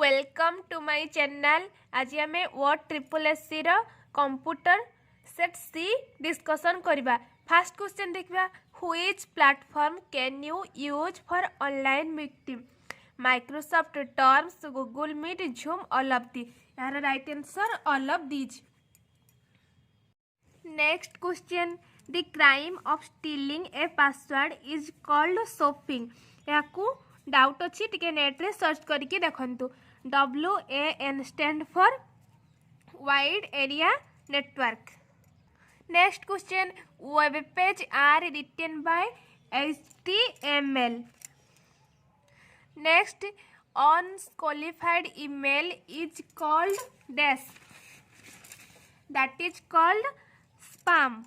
Welcome to my channel. आज आम वर्ड triple SC computer set C discussion करवा। फास्ट क्वेश्चन देखा, which platform can you use for online meeting? Microsoft Teams, Google Meet, Zoom, all of the. यार right answer all of these. Next question, the crime of stealing a password is called spoofing. या डाउट अच्छी टिके net रे search करके देखंतु। WAN stand for wide area network. Next question, web page are written by HTML। Next, unqualified email is called dash, that is called spam.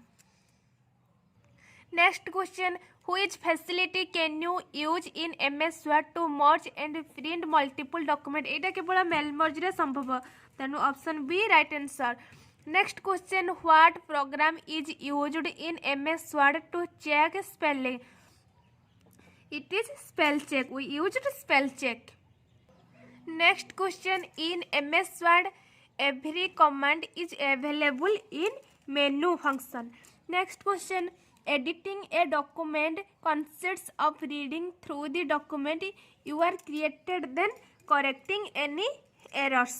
Next question, which facility can you use in MS Word to merge and print multiple document? एटा केवल mail merge रे संभव, तेनु option B right answer. Next question, what program is used in MS Word to check spelling? It is spell check. We used spell check. Next question, in MS Word every command is available in menu function. Next question, editing a document consists of reading through the document you are created, then correcting any errors.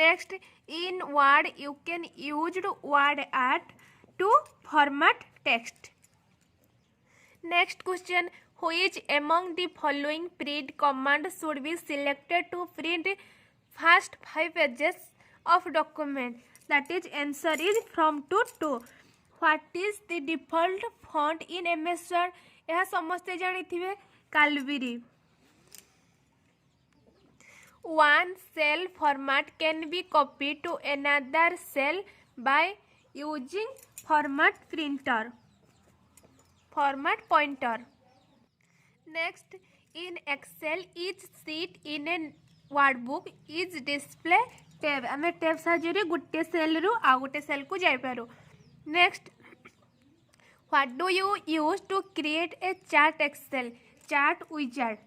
Next, in Word you can use word art to format text. Next question, which among the following print command should be selected to print first 5 pages of document? That is answer is from to. What is the default font in MS Word? यह समस्ते जानी थिवे, Calibri. One cell format can be copied to another cell by using format pointer. Next, in Excel each sheet in a workbook is display tab. आम tab साहाय्य गोटे cell रु आ गोटे cell को जाई पारू। Next, what do you use to create a chart excel? Chart wizard.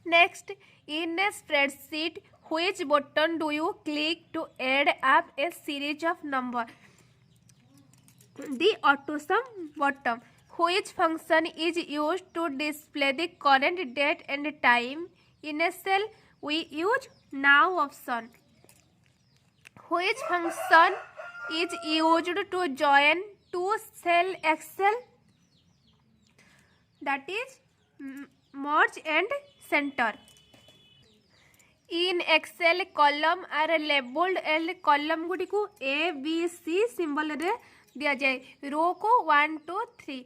Next, in a spreadsheet which button do you click to add up a series of number? The autosum button. Which function is use to display the current date and time? In a cell we use now option. Which function is used to join two cell Excel? That is merge and center. In Excel column are labeled and column गुडी को ABC symbol रे दिया जाए। रो को 1 2 3।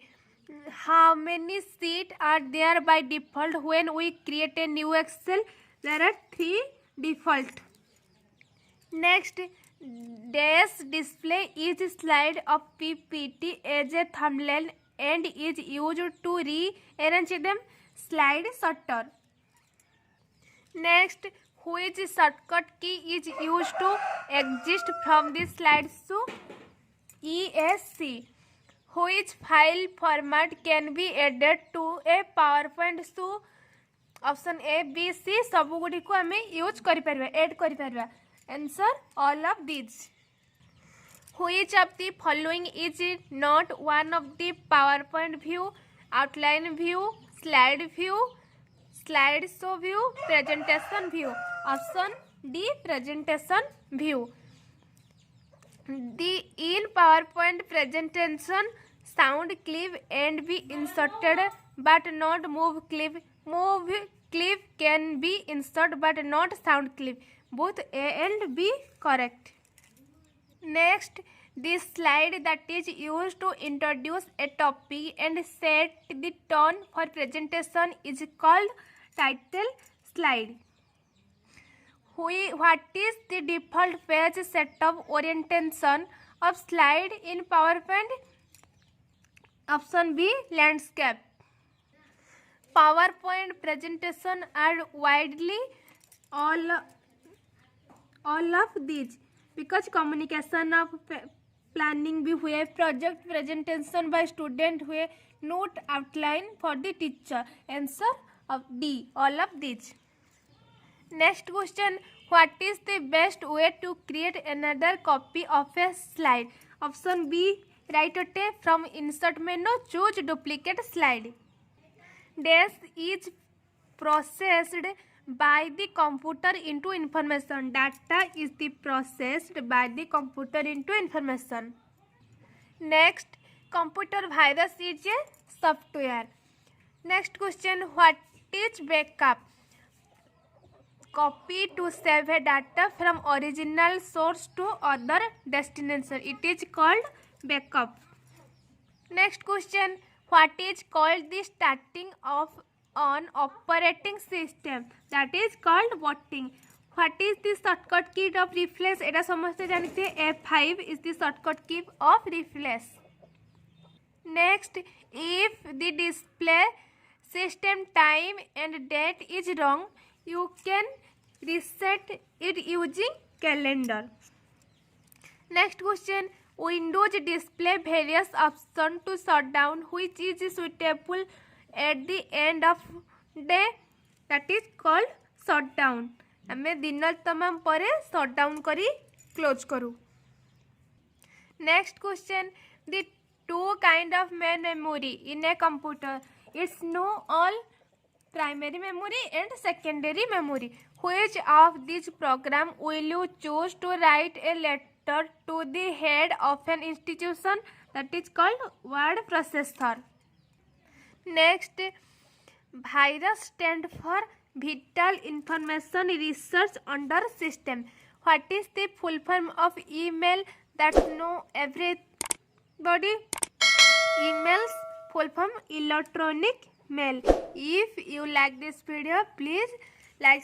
How many sheets are there by default when we create a new Excel? There are 3 default. Next, dash display is slide of PPT as a thumbnail and is used to rearrange them. Slide sorter. Next, which shortcut key is used to exit from the slideshow? ESC. Which file format can be added to a PowerPoint show? Option A, B, C सब गुडी को हमें use करि परबा, add करि परबा। Answer all of this. Which of the following is not one of the PowerPoint view? Outline view, slide view, slideshow view, presentation view? Option D, presentation view. The in PowerPoint presentation sound clip and be inserted but not move clip. Move clip can be inserted but not sound clip. Both A and B correct. Next, the slide that is used to introduce a topic and set the tone for presentation is called title slide. What is the default page setup orientation of slide in PowerPoint? Option B, landscape. PowerPoint presentation are widely all of these because communication of planning भी हुए, project presentation by student हुए, note outline for the teacher. Answer D. All of these. Next question. What is the best way to create another copy of a slide? Option B. Write a tape from insert menu. Choose duplicate slide. Dash is processed by the computer into information. Data is the processed by the computer into information. Next, computer virus is a software. Next question. What is backup? Copy to save a data from original source to other destination. It is called backup. Next question. What is called the starting of an operating system? That is called booting. What is the shortcut key of refresh? एटा समझते जानते हैं F5 is the shortcut key of refresh. Next, if the display system time and date is wrong, you can reset it using calendar. Next question. Windows display various options to shut down. Which is suitable at the end of day? That is called shutdown. आमे दिन तमाम परे shutdown करी close करू. Next question. The two kind of main memory in a computer. It's know all primary memory and secondary memory. Which of these program will you choose to write a letter to the head of an institution? That is called word processor. Next, virus stand for Vital Information Research Under System. What is the full form of email? That know everybody. Emails full form electronic mail. If you like this video, please like.